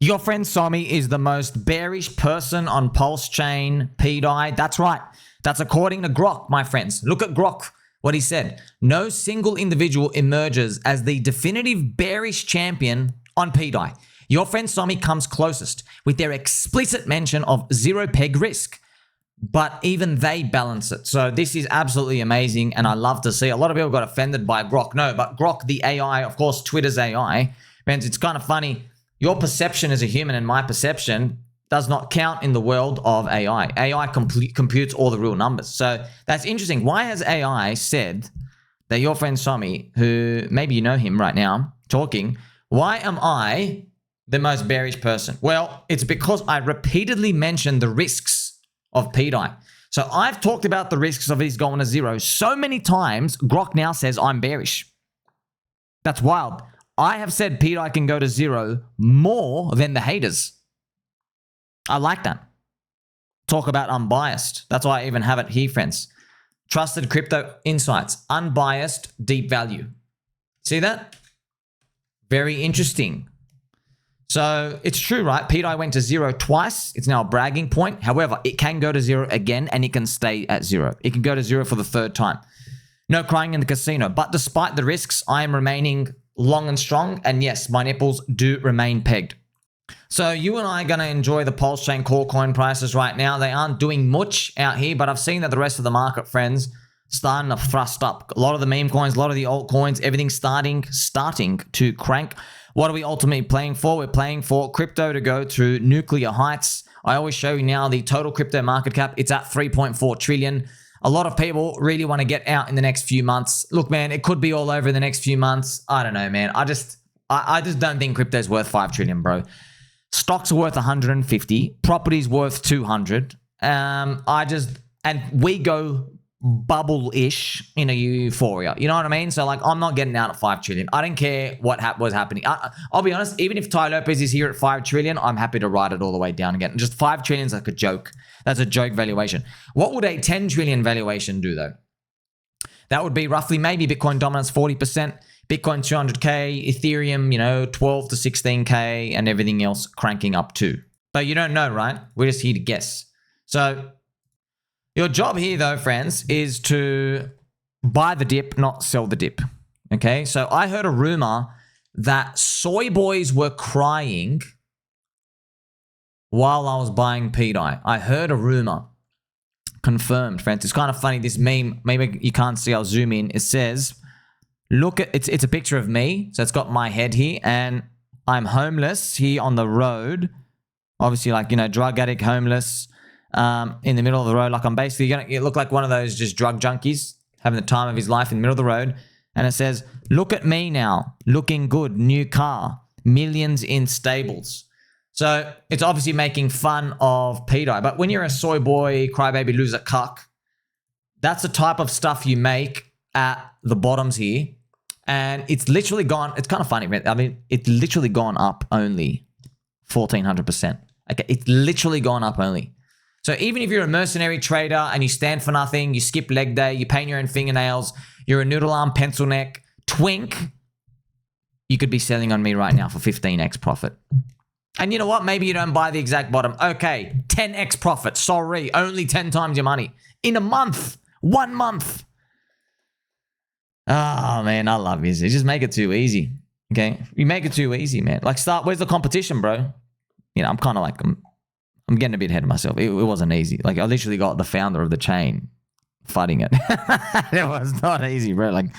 Your friend Sommi is the most bearish person on PulseChain pDAI. That's right. That's according to Grok, my friends. Look at Grok, what he said. No single individual emerges as the definitive bearish champion on pDAI. Your friend Sommi comes closest with their explicit mention of zero peg risk. But even they balance it. So this is absolutely amazing, and I love to see. A lot of people got offended by Grok. No, but Grok, the AI, of course, Twitter's AI. Friends, it's kind of funny. Your perception as a human and my perception does not count in the world of AI. AI computes all the real numbers. So that's interesting. Why has AI said that your friend Sommi, who maybe you know him right now, talking, why am I the most bearish person? Well, it's because I repeatedly mentioned the risks of pDAI. So I've talked about the risks of these going to zero so many times, Grok now says I'm bearish. That's wild. I have said pDAI can go to zero more than the haters. I like that. Talk about unbiased. That's why I even have it here, friends. Trusted crypto insights. Unbiased, deep value. See that? Very interesting. So it's true, right? pDAI went to zero twice. It's now a bragging point. However, it can go to zero again and it can stay at zero. It can go to zero for the third time. No crying in the casino. But despite the risks, I am remaining long and strong. And yes, my nipples do remain pegged. So you and I are going to enjoy the PulseChain core coin prices right now. They aren't doing much out here, but I've seen that the rest of the market, friends, starting to thrust up. A lot of the meme coins, a lot of the altcoins, everything's starting to crank. What are we ultimately playing for? We're playing for crypto to go to nuclear heights. I always show you now the total crypto market cap. It's at 3.4 trillion. A lot of people really want to get out in the next few months. Look, man, it could be all over in the next few months. I don't know, man. I just don't think crypto's worth 5 trillion, bro. Stocks are worth 150. Property's worth 200. And we go bubble-ish in a euphoria. You know what I mean? So, like, I'm not getting out at 5 trillion. I don't care what was happening. I'll be honest, even if Tai Lopez is here at 5 trillion, I'm happy to ride it all the way down again. Just 5 trillion is like a joke. That's a joke valuation. What would a 10 trillion valuation do, though? That would be roughly maybe Bitcoin dominance 40%, Bitcoin 200K, Ethereum, 12 to 16K, and everything else cranking up too. But you don't know, right? We're just here to guess. So your job here, though, friends, is to buy the dip, not sell the dip. Okay? So I heard a rumor that soy boys were crying while I was buying pDAI. I heard a rumor. Confirmed, friends. It's kind of funny. This meme, maybe you can't see, I'll zoom in. It says, look at, it's a picture of me. So it's got my head here and I'm homeless here on the road. Obviously, like, drug addict, homeless, in the middle of the road. Like, I'm basically going to look like one of those just drug junkies having the time of his life in the middle of the road. And it says, look at me now, looking good, new car, millions in stables. So it's obviously making fun of pDAI. But when you're a soy boy, crybaby, loser, cuck, that's the type of stuff you make at the bottoms here. And it's literally gone, it's kind of funny. I mean, it's literally gone up only 1,400%. Okay, it's literally gone up only. So even if you're a mercenary trader and you stand for nothing, you skip leg day, you paint your own fingernails, you're a noodle arm, pencil neck, twink, you could be selling on me right now for 15x profit. And you know what? Maybe you don't buy the exact bottom. Okay, 10x profit. Sorry, only 10 times your money. In a month. 1 month. Oh, man, I love this. You just make it too easy. Okay? You make it too easy, man. Like, where's the competition, bro? I'm kind of like, I'm getting a bit ahead of myself. It wasn't easy. Like, I literally got the founder of the chain fighting it. It was not easy, bro. Like,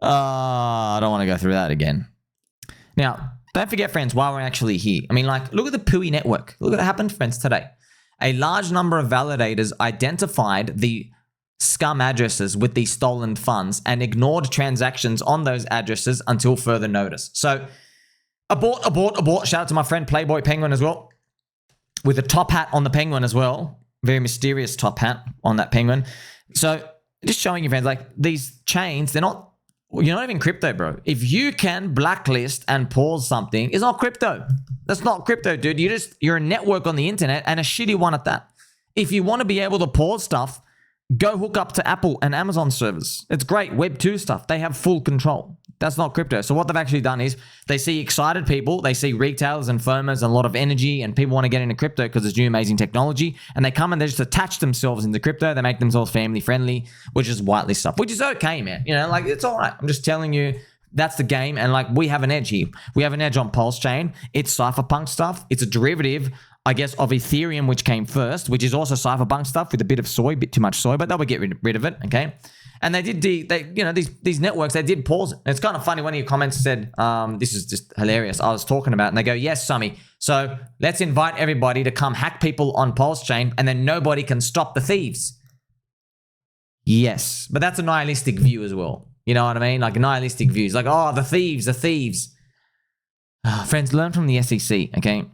I don't want to go through that again. Now, don't forget, friends, why we're actually here. I mean, like, look at the SUI Network. Look at what happened, friends, today. A large number of validators identified the scum addresses with the stolen funds and ignored transactions on those addresses until further notice. So, abort. Shout out to my friend Playboy Penguin as well, with a top hat on the penguin as well. Very mysterious top hat on that penguin. So, just showing you, friends, like, these chains, you're not even crypto, bro. If you can blacklist and pause something, it's not crypto. That's not crypto, dude. You're a network on the internet and a shitty one at that. If you want to be able to pause stuff, go hook up to Apple and Amazon servers. It's great. Web 2 stuff. They have full control. That's not crypto. So what they've actually done is they see excited people, they see retailers and firmers and a lot of energy, and people want to get into crypto because it's new amazing technology, and they come and they just attach themselves into crypto. They make themselves family friendly, which is whitelist stuff, which is okay, man. You know, like, it's all right. I'm just telling you, that's the game, and like, we have an edge here. We have an edge on PulseChain. It's cypherpunk stuff. It's a derivative, I guess, of Ethereum, which came first, which is also cypherpunk stuff with a bit of soy, a bit too much soy, but they'll get rid of it, okay? And they did, you know, these networks, they did pause it. And it's kind of funny, one of your comments said, this is just hilarious, I was talking about, and they go, yes, Sommi, so let's invite everybody to come hack people on PulseChain, and then nobody can stop the thieves. Yes, but that's a nihilistic view as well. You know what I mean? Like, nihilistic views. Like, oh, the thieves. Friends, learn from the SEC, okay?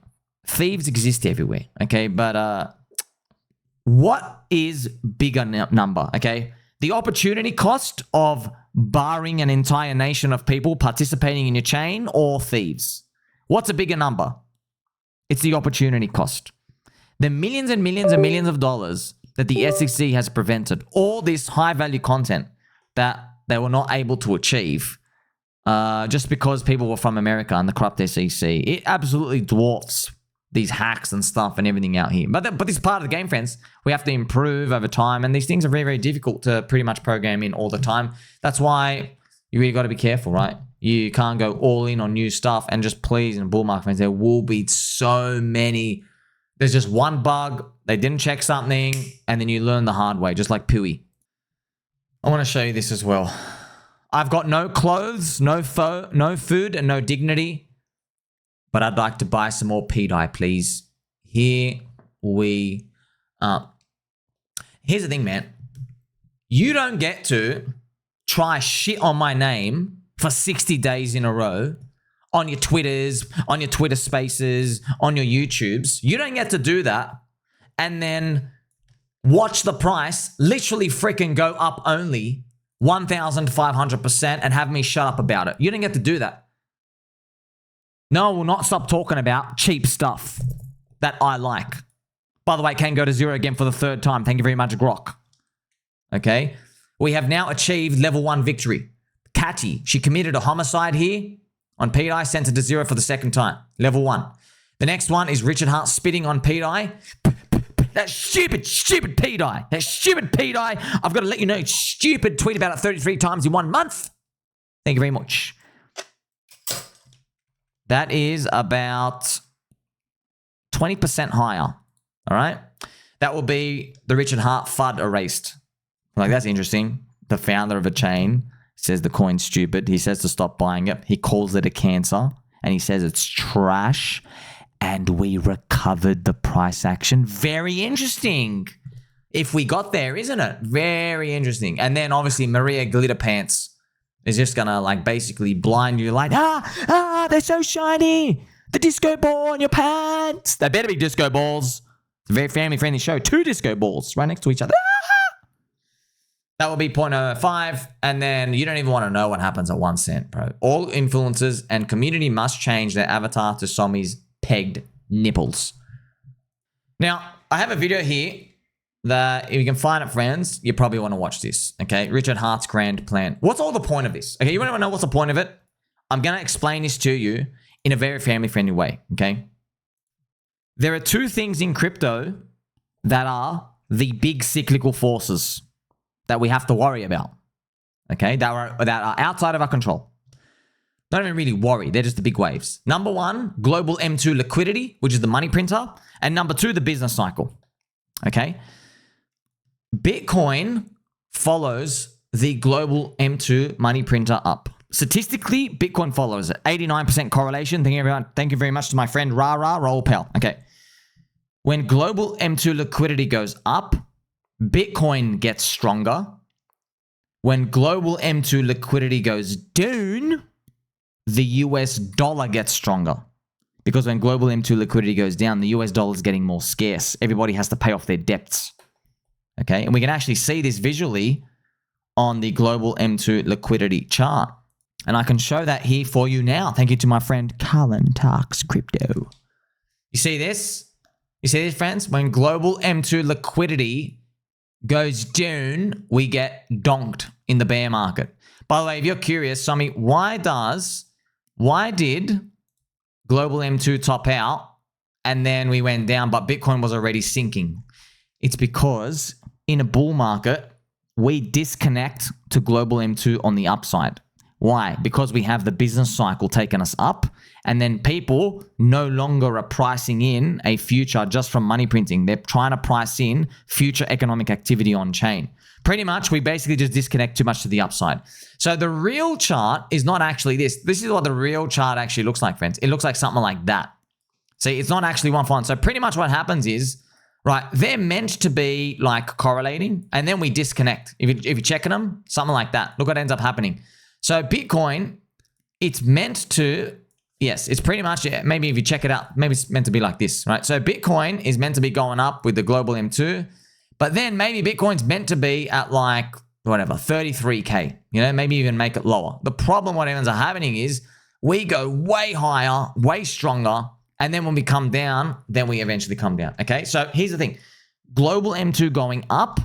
Thieves exist everywhere, okay? But what is bigger number, okay? The opportunity cost of barring an entire nation of people participating in your chain, or thieves? What's a bigger number? It's the opportunity cost. The millions and millions and millions of dollars that the SEC has prevented, all this high-value content that they were not able to achieve just because people were from America and the corrupt SEC. It absolutely dwarfs these hacks and stuff and everything out here. But this is part of the game, friends. We have to improve over time, and these things are very, very difficult to pretty much program in all the time. That's why you really got to be careful, right? You can't go all in on new stuff, and just please, in a bull market, friends, there will be so many. There's just one bug, they didn't check something, and then you learn the hard way, just like pWBTC. I want to show you this as well. I've got no clothes, no food, and no dignity, but I'd like to buy some more pDAI, please. Here we are. Here's the thing, man. You don't get to try shit on my name for 60 days in a row on your Twitters, on your Twitter spaces, on your YouTubes. You don't get to do that and then watch the price literally freaking go up only 1,500% and have me shut up about it. You didn't get to do that. No, I will not stop talking about cheap stuff that I like. By the way, can go to zero again for the third time. Thank you very much, Grok. Okay. We have now achieved level 1 victory. Catty, she committed a homicide here on pDAI, sent it to zero for the second time. Level 1. The next one is Richard Hart spitting on pDAI. That stupid pDAI. That stupid pDAI. I've got to let you know, stupid, tweet about it 33 times in 1 month. Thank you very much. That is about 20% higher. All right. That will be the Richard Hart FUD erased. Like, that's interesting. The founder of a chain says the coin's stupid. He says to stop buying it. He calls it a cancer and he says it's trash. And we recovered the price action. Very interesting. If we got there, isn't it? Very interesting. And then obviously Maria Glitterpants is just gonna like basically blind you like, they're so shiny. The disco ball on your pants. They better be disco balls. It's a very family friendly show. 2 disco balls right next to each other. That will be 0.05. And then you don't even want to know what happens at 1 cent, bro. All influencers and community must change their avatar to Sommi's pegged nipples. Now, I have a video here that if you can find it, friends, you probably want to watch this. Okay, Richard Hart's grand plan. What's all the point of this? Okay, you want to know what's the point of it? I'm going to explain this to you in a very family-friendly way. Okay, there are 2 things in crypto that are the big cyclical forces that we have to worry about. Okay, that are outside of our control. Not even really worry, they're just the big waves. Number 1, global M2 liquidity, which is the money printer. And number 2, the business cycle. Okay? Bitcoin follows the global M2 money printer up. Statistically, Bitcoin follows it. 89% correlation. Thank you very much to my friend Roll Pal. Okay. When global M2 liquidity goes up, Bitcoin gets stronger. When global M2 liquidity goes down, the US dollar gets stronger. Because when global M2 liquidity goes down, the US dollar is getting more scarce. Everybody has to pay off their debts. Okay, and we can actually see this visually on the global M2 liquidity chart. And I can show that here for you now. Thank you to my friend Carlin Talks Crypto. You see this? You see this, friends? When global M2 liquidity goes down, we get donked in the bear market. By the way, if you're curious, Sommi, why did global M2 top out and then we went down, but Bitcoin was already sinking? It's because in a bull market, we disconnect to global M2 on the upside. Why? Because we have the business cycle taking us up, and then people no longer are pricing in a future just from money printing. They're trying to price in future economic activity on chain. Pretty much, we basically just disconnect too much to the upside. So the real chart is not actually this. This is what the real chart actually looks like, friends. It looks like something like that. See, it's not actually one for one. So pretty much what happens is, right, they're meant to be like correlating, and then we disconnect. If you're checking them, something like that. Look what ends up happening. So Bitcoin, it's meant to, yes, it's pretty much, maybe if you check it out, maybe it's meant to be like this, right? So Bitcoin is meant to be going up with the global M2, but then maybe Bitcoin's meant to be at like, whatever, 33K, you know, maybe even make it lower. The problem what ends up happening is we go way higher, way stronger, and then when we come down, then we eventually come down, okay? So here's the thing. Global M2 going up,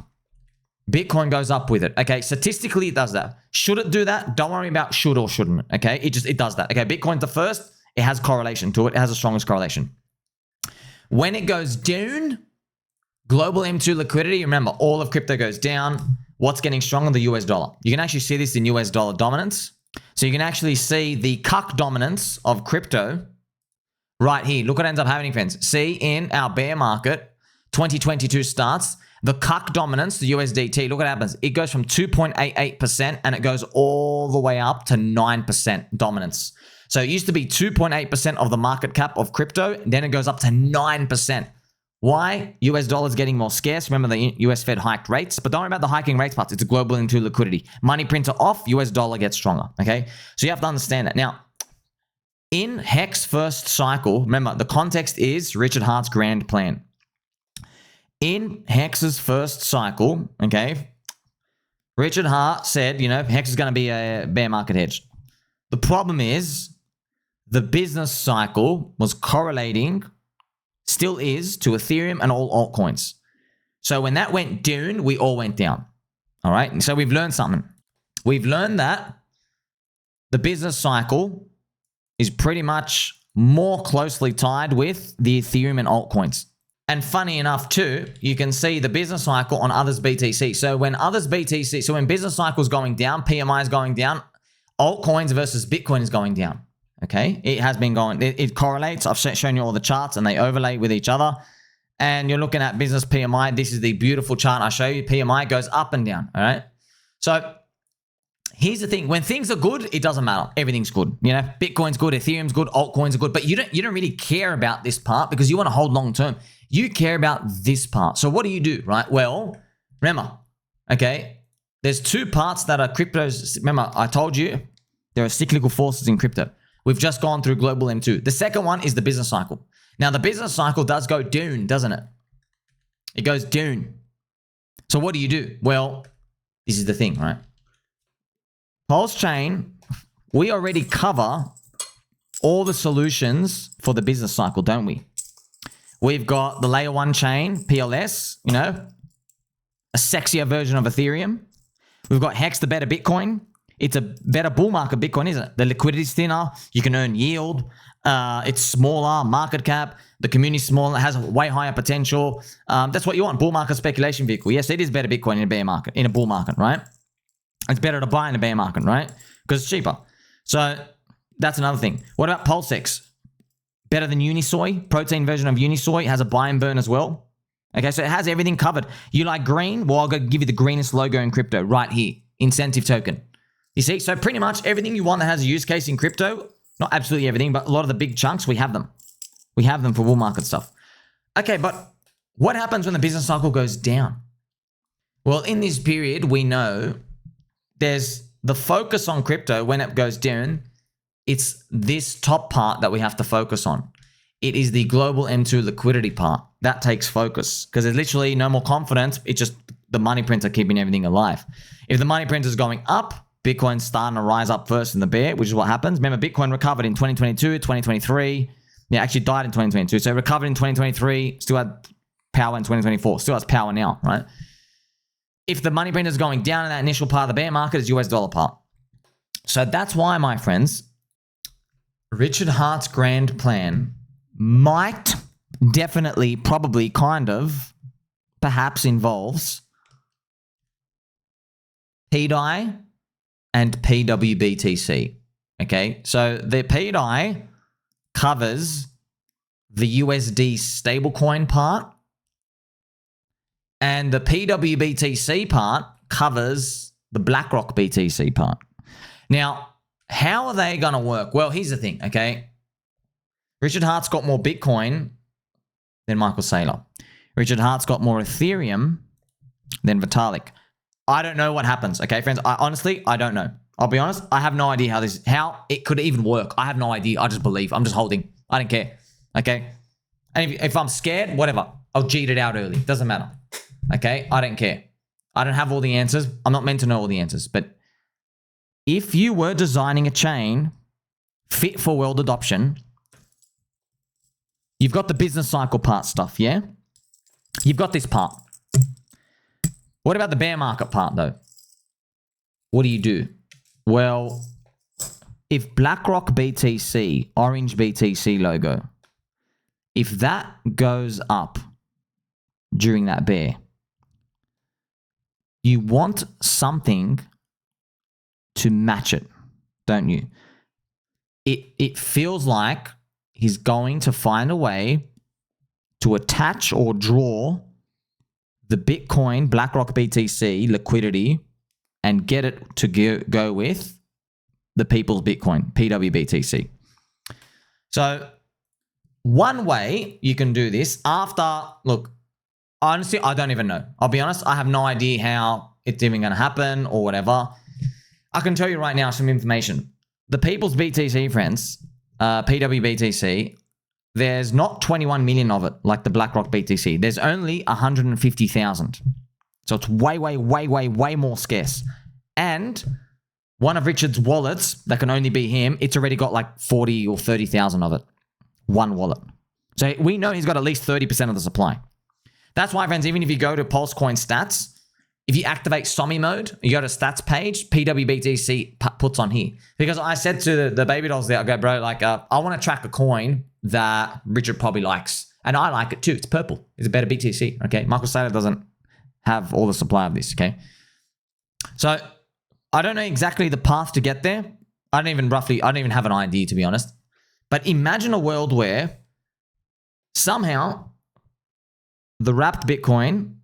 Bitcoin goes up with it, okay? Statistically, it does that. Should it do that? Don't worry about should or shouldn't, okay? It does that, okay? Bitcoin's the first. It has correlation to it. It has the strongest correlation. When it goes down, global M2 liquidity, remember, all of crypto goes down. What's getting stronger? The US dollar. You can actually see this in US dollar dominance. So you can actually see the cuck dominance of crypto right here. Look what ends up happening, friends. See, in our bear market, 2022 starts, the cuck dominance, the USDT, look what happens. It goes from 2.88% and it goes all the way up to 9% dominance. So it used to be 2.8% of the market cap of crypto, then it goes up to 9%. Why? US dollar's getting more scarce. Remember the US Fed hiked rates, but don't worry about the hiking rates parts. It's a global into liquidity. Money printer off, US dollar gets stronger, okay? So you have to understand that. Now, in Hex first cycle, remember the context is Richard Hart's grand plan. In Hex's first cycle, okay, Richard Hart said, you know, Hex is going to be a bear market hedge. The problem is the business cycle was correlating, still is, to Ethereum and all altcoins. So when that went down, we all went down. All right. And so we've learned something. We've learned that the business cycle is pretty much more closely tied with the Ethereum and altcoins. And funny enough too, you can see the business cycle on others BTC. So when others BTC, so when business cycle is going down, PMI is going down, altcoins versus Bitcoin is going down. Okay, it has been going, it correlates. I've shown you all the charts and they overlay with each other. And you're looking at business PMI. This is the beautiful chart I show you. PMI goes up and down. All right. So here's the thing. When things are good, it doesn't matter. Everything's good. You know, Bitcoin's good, Ethereum's good, altcoins are good. But you don't really care about this part because you want to hold long term. You care about this part. So what do? Right? Well, remember, okay, there's two parts that are cryptos. Remember, I told you there are cyclical forces in crypto. We've just gone through global M2. The second one is the business cycle. Now, the business cycle does go down, doesn't it? It goes down. So what do? Well, this is the thing, right? PulseChain, we already cover all the solutions for the business cycle, don't we? We've got the layer one chain, PLS, you know, a sexier version of Ethereum. We've got Hex, the better Bitcoin. It's a better bull market Bitcoin, isn't it? The liquidity's thinner. You can earn yield. It's smaller market cap. The community's smaller. It has way higher potential. That's what you want. Bull market speculation vehicle. Yes, it is better Bitcoin in a bear market, in a bull market, right? It's better to buy in a bear market, right? Because it's cheaper. So that's another thing. What about PulseX? Better than Unisoi. Protein version of Unisoi has a buy and burn as well. Okay, so it has everything covered. You like green? Well, I'll go give you the greenest logo in crypto right here. Incentive token. You see? So pretty much everything you want that has a use case in crypto, not absolutely everything, but a lot of the big chunks, we have them. We have them for bull market stuff. Okay, but what happens when the business cycle goes down? Well, in this period, we know there's the focus on crypto when it goes down. It's this top part that we have to focus on. It is the global M2 liquidity part. That takes focus because there's literally no more confidence. It's just the money printer keeping everything alive. If the money printer is going up, Bitcoin's starting to rise up first in the bear, which is what happens. Remember, Bitcoin recovered in 2022, 2023. Yeah, actually died in 2022. So it recovered in 2023, still had power in 2024, still has power now, right? if the money print is going down in that initial part of the bear market, it's US dollar part. So that's why, my friends, Richard Hart's grand plan might, definitely, probably, kind of, perhaps involves pDAI and pWBTC. Okay, so the pDAI covers the USD stablecoin part, and the pWBTC part covers the Blackrock BTC part. Now, how are they going to work? Well, here's the thing, okay? Richard Hart's got more Bitcoin than Michael Saylor. Richard Hart's got more Ethereum than Vitalik. I don't know what happens, okay, friends? Honestly, I don't know. I'll be honest. I have no idea how it could even work. I have no idea. I just believe. I'm just holding. I don't care, okay? And if I'm scared, whatever. I'll cheat it out early. Doesn't matter, okay? I don't care. I don't have all the answers. I'm not meant to know all the answers. But if you were designing a chain fit for world adoption, you've got the business cycle part stuff, yeah? You've got this part. What about the bear market part, though? What do? Well, if Blackrock BTC, orange BTC logo, if that goes up during that bear, you want something to match it, don't you? It feels like he's going to find a way to attach or draw the Bitcoin Blackrock BTC liquidity and get it to go with the people's Bitcoin, pWBTC. So one way you can do this look, honestly, I don't even know. I'll be honest, I have no idea how it's even going to happen or whatever. I can tell you right now some information. The people's BTC, friends, pWBTC, there's not 21 million of it like the Blackrock BTC. There's only 150,000. So it's way, way, way, way, way more scarce. And one of Richard's wallets, that can only be him, it's already got like 40 or 30,000 of it. One wallet. So we know he's got at least 30% of the supply. That's why, friends, even if you go to PulseCoin stats, if you activate Sommi mode, you go to stats page, pWBTC puts on here. Because I said to the baby dolls there, I go, bro, like, I want to track a coin that Richard probably likes. And I like it too. It's purple. It's a better BTC, okay? Michael Saylor doesn't have all the supply of this, okay? So I don't know exactly the path to get there. I don't even have an idea, to be honest. But imagine a world where somehow the wrapped Bitcoin,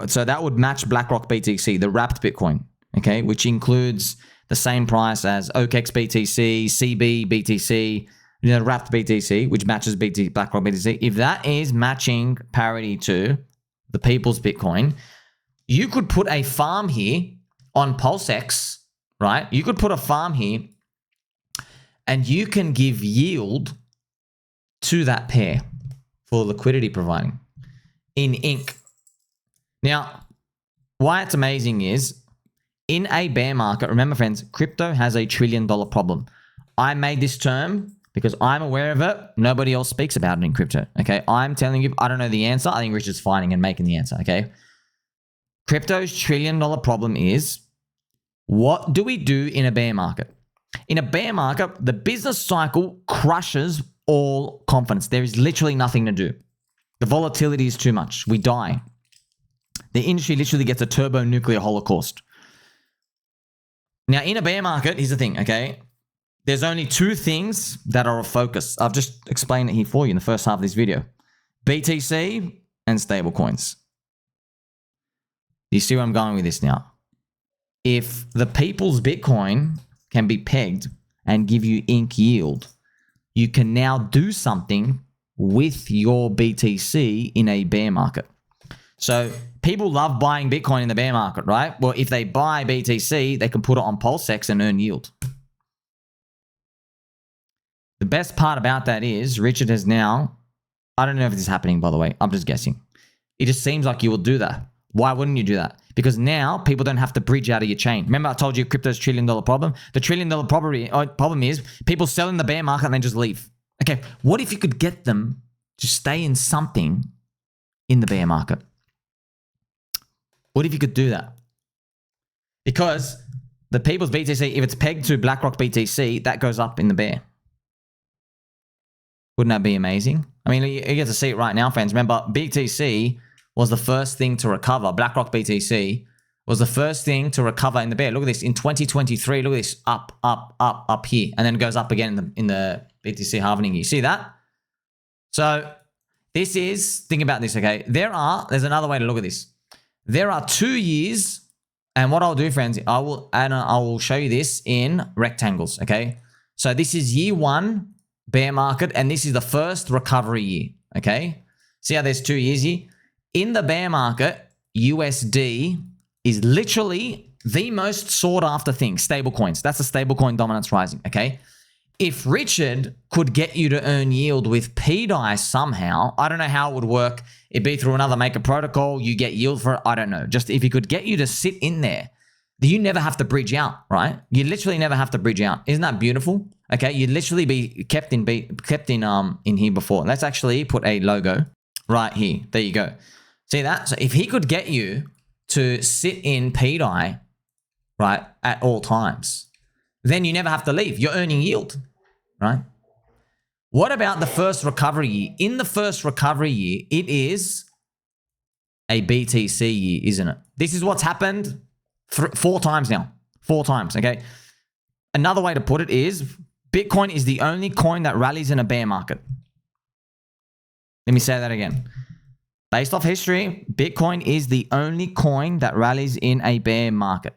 so that would match Blackrock BTC, the wrapped Bitcoin, okay, which includes the same price as OKEX BTC, CB BTC, wrapped BTC, which matches Blackrock BTC. If that is matching parity to the people's Bitcoin, you could put a farm here on PulseX, right? You could put a farm here and you can give yield to that pair for liquidity providing in ink. Now, why it's amazing is in a bear market, remember, friends, crypto has $1 trillion problem. I made this term because I'm aware of it. Nobody else speaks about it in crypto, okay? I'm telling you, I don't know the answer. I think Richard's finding and making the answer, okay? Crypto's $1 trillion problem is, what do we do in a bear market? In a bear market, the business cycle crushes all confidence. There is literally nothing to do. The volatility is too much. We die. The industry literally gets a turbo-nuclear holocaust. Now, in a bear market, here's the thing, okay? There's only two things that are of focus. I've just explained it here for you in the first half of this video. BTC and stablecoins. You see where I'm going with this now? If the people's Bitcoin can be pegged and give you ink yield, you can now do something with your BTC in a bear market. So people love buying Bitcoin in the bear market, right? Well, if they buy BTC, they can put it on PulseX and earn yield. The best part about that is Richard has now, I don't know if this is happening, by the way. I'm just guessing. It just seems like you will do that. Why wouldn't you do that? Because now people don't have to bridge out of your chain. Remember I told you crypto's $1 trillion problem? The $1 trillion problem is people sell in the bear market and then just leave. Okay, what if you could get them to stay in something in the bear market? What if you could do that? Because the people's BTC, if it's pegged to Blackrock BTC, that goes up in the bear. Wouldn't that be amazing? I mean, you get to see it right now, friends. Remember, BTC was the first thing to recover. BlackRock BTC was the first thing to recover in the bear. Look at this. In 2023, look at this. Up here. And then it goes up again in the BTC halving year. See that? So this is, think about this, okay? There's another way to look at this. There are 2 years, and what I'll do, friends, I will show you this in rectangles, okay? So this is year 1 bear market, and this is the first recovery year, okay? See how there's 2 years here? In the bear market, USD is literally the most sought after thing, stablecoins. That's the stablecoin dominance rising, okay? If Richard could get you to earn yield with pDAI somehow, I don't know how it would work. It'd be through another maker protocol. You get yield for it. I don't know. Just if he could get you to sit in there, you never have to bridge out, right? You literally never have to bridge out. Isn't that beautiful? Okay, you'd literally be kept in here before. Let's actually put a logo right here. There you go. See that? So if he could get you to sit in pDAI, right, at all times, then you never have to leave. You're earning yield, right? What about the first recovery year? In the first recovery year, it is a BTC year, isn't it? This is what's happened 4 times now. 4 times, okay? Another way to put it is Bitcoin is the only coin that rallies in a bear market. Let me say that again. Based off history, Bitcoin is the only coin that rallies in a bear market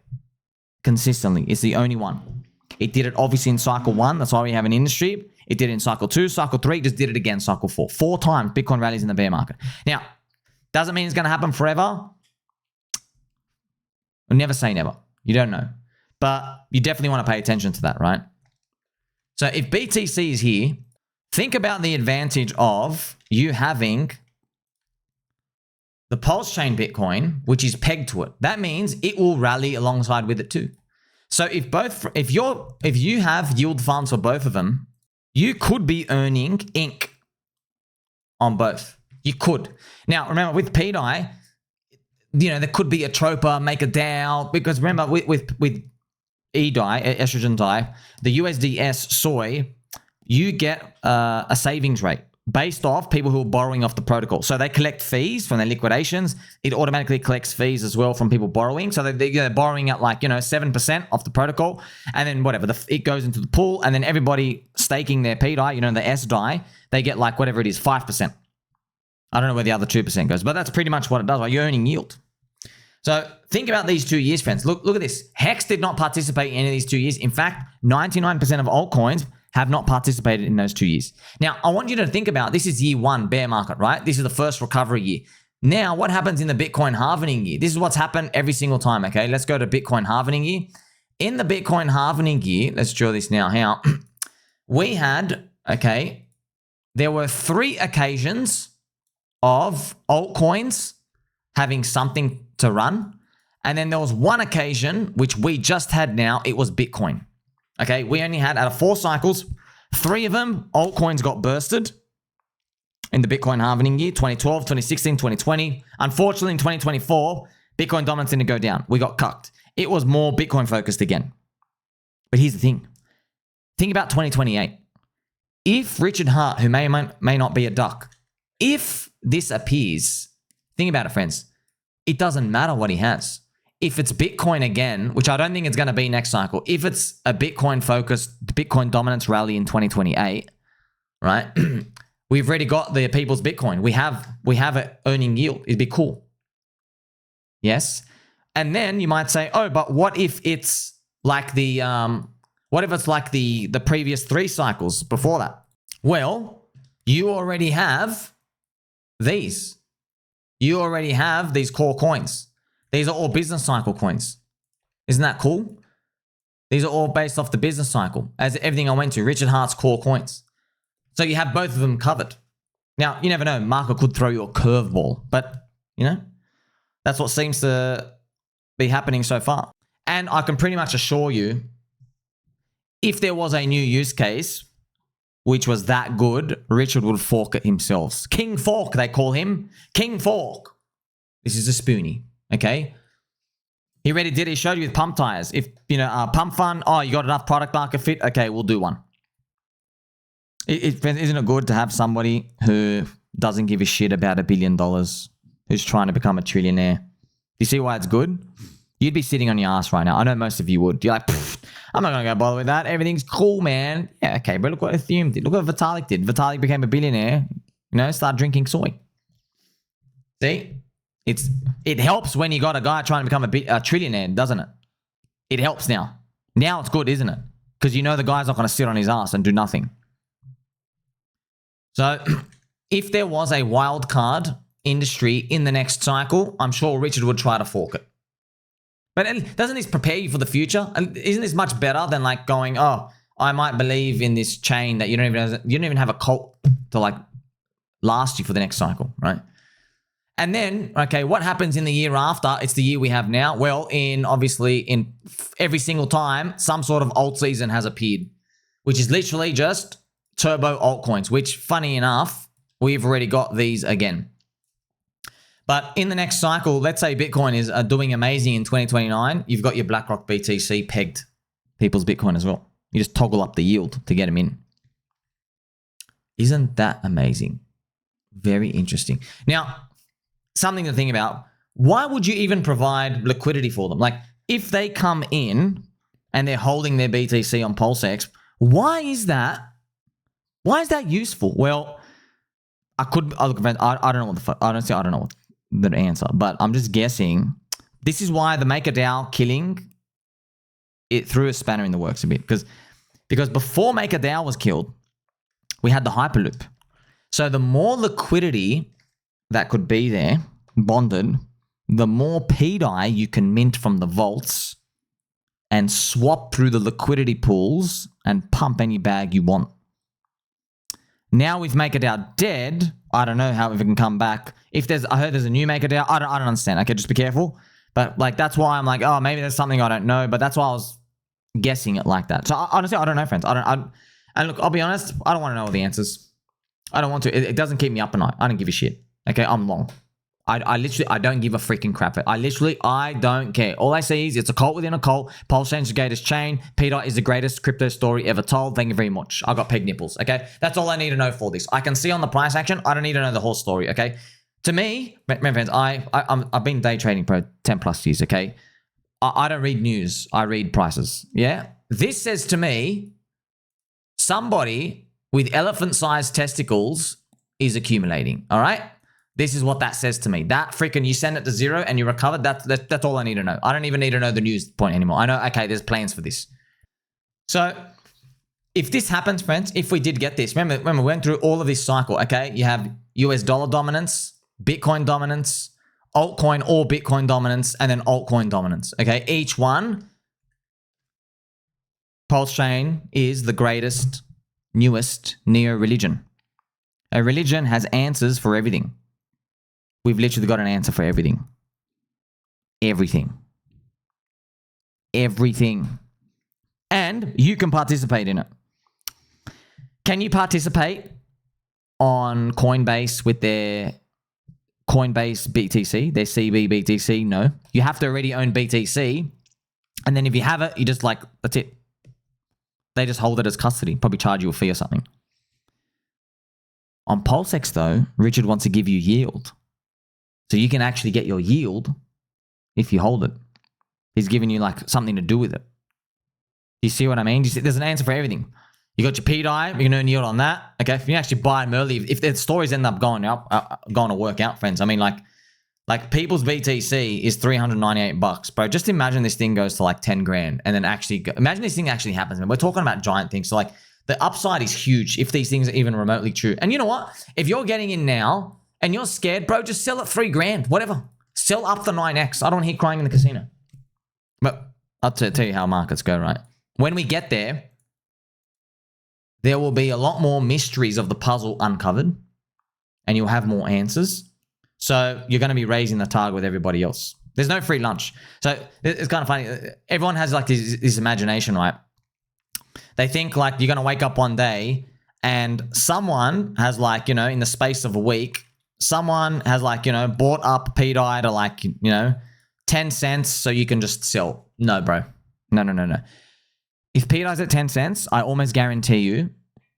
consistently. It's the only one. It did it obviously in cycle 1. That's why we have an industry. It did it in cycle 2, cycle 3, just did it again, cycle 4. 4 times Bitcoin rallies in the bear market. Now, doesn't mean it's going to happen forever. I'll never say never. You don't know. But you definitely want to pay attention to that, right? So if BTC is here, think about the advantage of you having the PulseChain Bitcoin, which is pegged to it. That means it will rally alongside with it too. So if you have yield farms for both of them, you could be earning ink on both. You could. Now, remember with pDAI, there could be a troper, MakerDAO, because remember with eDAI, estrogen dye, the USDS soy, you get a savings rate based off people who are borrowing off the protocol. So they collect fees from their liquidations. It automatically collects fees as well from people borrowing. So they're borrowing at 7% off the protocol. And then whatever, it goes into the pool. And then everybody staking their pDAI, the S DAI, they get whatever it is, 5%. I don't know where the other 2% goes, but that's pretty much what it does. You're earning yield. So think about these 2 years, friends. Look at this. Hex did not participate in any of these 2 years. In fact, 99% of altcoins have not participated in those 2 years. Now, I want you to think about, this is year 1 bear market, right? This is the first recovery year. Now, what happens in the Bitcoin halving year? This is what's happened every single time, okay? Let's go to Bitcoin halving year. In the Bitcoin halving year, let's draw this now. How we had, okay, there were 3 occasions of altcoins having something to run. And then there was 1 occasion, which we just had now, it was Bitcoin. Okay, we only had, out of 4 cycles, 3 of them, altcoins got bursted in the Bitcoin halving year, 2012, 2016, 2020. Unfortunately, in 2024, Bitcoin dominance didn't go down. We got cucked. It was more Bitcoin focused again. But here's the thing. Think about 2028. If Richard Hart, who may not be a duck, if this appears, think about it, friends. It doesn't matter what he has. If it's Bitcoin again, which I don't think it's going to be next cycle, if it's a Bitcoin-focused, Bitcoin dominance rally in 2028, right? We've already got the people's Bitcoin. We have it earning yield. It'd be cool. Yes? And then you might say, oh, but what if it's like the previous 3 cycles before that? Well, you already have these. You already have these core coins. These are all business cycle coins. Isn't that cool? These are all based off the business cycle. As everything I went to, Richard Hart's core coins. So you have both of them covered. Now, you never know. Market could throw you a curveball. But, that's what seems to be happening so far. And I can pretty much assure you, if there was a new use case, which was that good, Richard would fork it himself. King Fork, they call him. King Fork. This is a spoonie. Okay, He already did. He showed you with PumpTires. If, you know, Pump Fun, oh, you got enough product market fit? Okay, we'll do one. Isn't it good to have somebody who doesn't give a shit about $1 billion, who's trying to become a trillionaire? You see why it's good? You'd be sitting on your ass right now. I know most of you would. You're like, I'm not going to go bother with that. Everything's cool, man. Yeah, okay, but look what Ethereum did. Look what Vitalik did. Vitalik became a billionaire. You know, start drinking soy. See? It helps when you got a guy trying to become a trillionaire, doesn't it? It helps now. Now it's good, isn't it? Because you know the guy's not going to sit on his ass and do nothing. So, if there was a wild card industry in the next cycle, I'm sure Richard would try to fork it. But doesn't this prepare you for the future? And isn't this much better than like going, oh, I might believe in this chain that you don't even have a cult to like last you for the next cycle, right? And then, okay, what happens in the year after? It's the year we have now. Well, obviously in every single time, some sort of alt season has appeared, which is literally just turbo altcoins, which funny enough, we've already got these again. But in the next cycle, let's say Bitcoin is doing amazing in 2029. You've got your Blackrock BTC pegged people's Bitcoin as well. You just toggle up the yield to get them in. Isn't that amazing? Very interesting. Now, something to think about. Why would you even provide liquidity for them? Like, if they come in and they're holding their BTC on PulseX, why is that? Why is that useful? Well, I don't know what the fuck. Honestly, I don't know what the answer, but I'm just guessing. This is why the MakerDAO killing it threw a spanner in the works a bit, because before MakerDAO was killed, we had the Hyperloop. So the more liquidity that could be there, bonded, the more pDAI you can mint from the vaults and swap through the liquidity pools and pump any bag you want. Now with MakerDAO dead, I don't know how it can come back. I heard there's a new MakerDAO. I don't understand. Okay, just be careful. But like that's why I'm like, oh, maybe there's something I don't know. But that's why I was guessing it like that. So honestly, I don't know, friends. And look, I'll be honest. I don't want to know all the answers. I don't want to. It doesn't keep me up at night. I don't give a shit. Okay, I'm long. I don't give a freaking crap. I don't care. All I see is it's a cult within a cult. PulseChain is the greatest chain. pDAI is the greatest crypto story ever told. Thank you very much. I got peg nipples, okay? That's all I need to know for this. I can see on the price action. I don't need to know the whole story, okay? To me, my friends, I've been day trading for 10 plus years, okay? I don't read news. I read prices, yeah? This says to me, somebody with elephant-sized testicles is accumulating, all right? This is what that says to me. That freaking, you send it to zero and you recover, that's all I need to know. I don't even need to know the news point anymore. I know, okay, there's plans for this. So if this happens, friends, if we did get this, remember we went through all of this cycle, okay? You have US dollar dominance, Bitcoin dominance, altcoin or Bitcoin dominance, and then altcoin dominance, okay? Each one, PulseChain is the greatest, newest neo-religion. A religion has answers for everything. We've literally got an answer for everything. Everything. Everything. And you can participate in it. Can you participate on Coinbase with their Coinbase BTC, their cbBTC? No. You have to already own BTC. And then if you have it, you just like, that's it. They just hold it as custody. Probably charge you a fee or something. On PulseX though, Richard wants to give you yield. So you can actually get your yield if you hold it. He's giving you like something to do with it. Do you see what I mean? There's an answer for everything. You got your pDAI, you can earn yield on that. Okay, if you actually buy them early, if the stories end up going to work out, friends. I mean, like people's BTC is $398, bro. Just imagine this thing goes to like 10 grand, and then imagine this thing actually happens. Man, we're talking about giant things. So like the upside is huge if these things are even remotely true. And you know what? If you're getting in now and you're scared, bro, just sell it 3 grand, whatever. Sell up the 9x. I don't hear crying in the casino. But I'll tell you how markets go, right? When we get there, there will be a lot more mysteries of the puzzle uncovered, and you'll have more answers. So you're going to be raising the target with everybody else. There's no free lunch. So it's kind of funny. Everyone has like this imagination, right? They think like you're going to wake up one day and someone has like, you know, in the space of a week, someone has like, you know, bought up pDAI to like, you know, 10 cents so you can just sell. No, bro. No. If pDAI's at 10 cents, I almost guarantee you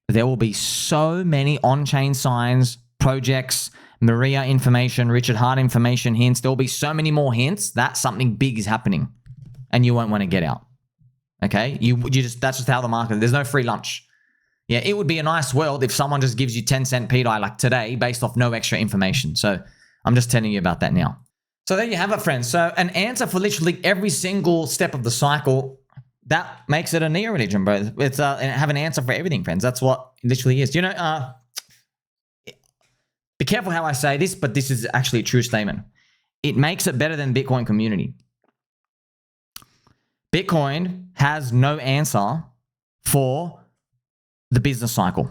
there will be so many on-chain signs, projects, Maria information, Richard Hart information, hints. There'll be so many more hints that something big is happening and you won't want to get out. Okay? That's just how the market, there's no free lunch. Yeah, it would be a nice world if someone just gives you 10 cent pDAI like today based off no extra information. So I'm just telling you about that now. So there you have it, friends. So an answer for literally every single step of the cycle, that makes it a neo-religion, bro. It's have an answer for everything, friends. That's what it literally is. You know, be careful how I say this, but this is actually a true statement. It makes it better than Bitcoin community. Bitcoin has no answer for the business cycle.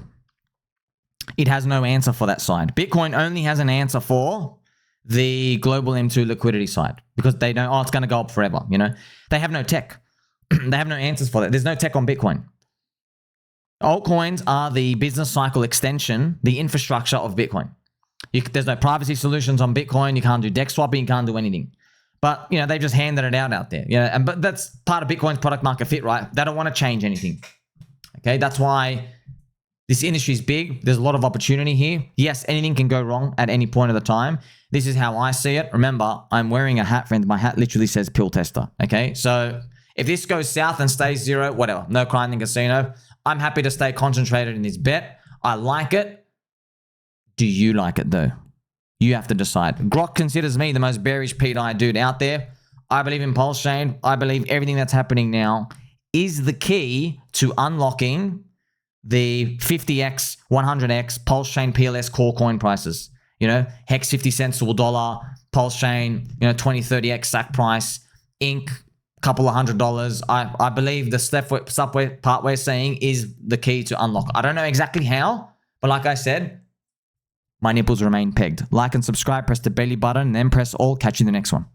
It has no answer for that side. Bitcoin only has an answer for the global M2 liquidity side because they know, oh, it's going to go up forever. You know, they have no tech. They have no answers for that. There's no tech on Bitcoin. Altcoins are the business cycle extension, the infrastructure of Bitcoin. There's no privacy solutions on Bitcoin. You can't do DEX swapping. You can't do anything. But, you know, they've just handed it out there. You know, but that's part of Bitcoin's product market fit, right? They don't want to change anything. Okay, that's why this industry is big. There's a lot of opportunity here. Yes, anything can go wrong at any point of the time. This is how I see it. Remember, I'm wearing a hat, friend. My hat literally says pill tester. Okay, so if this goes south and stays zero, whatever, no crying in casino. I'm happy to stay concentrated in this bet. I like it. Do you like it though? You have to decide. Grok considers me the most bearish pDAI dude out there. I believe in PulseChain. I believe everything that's happening now is the key to unlocking the 50x, 100x PulseChain PLS core coin prices. You know, Hex 50 cents to $1, PulseChain, you know, 20, 30x SAC price, Inc, couple of $100. I believe the stuff part we're saying is the key to unlock. I don't know exactly how, but like I said, my nipples remain pegged. Like and subscribe, press the belly button, and then press all. Catch you in the next one.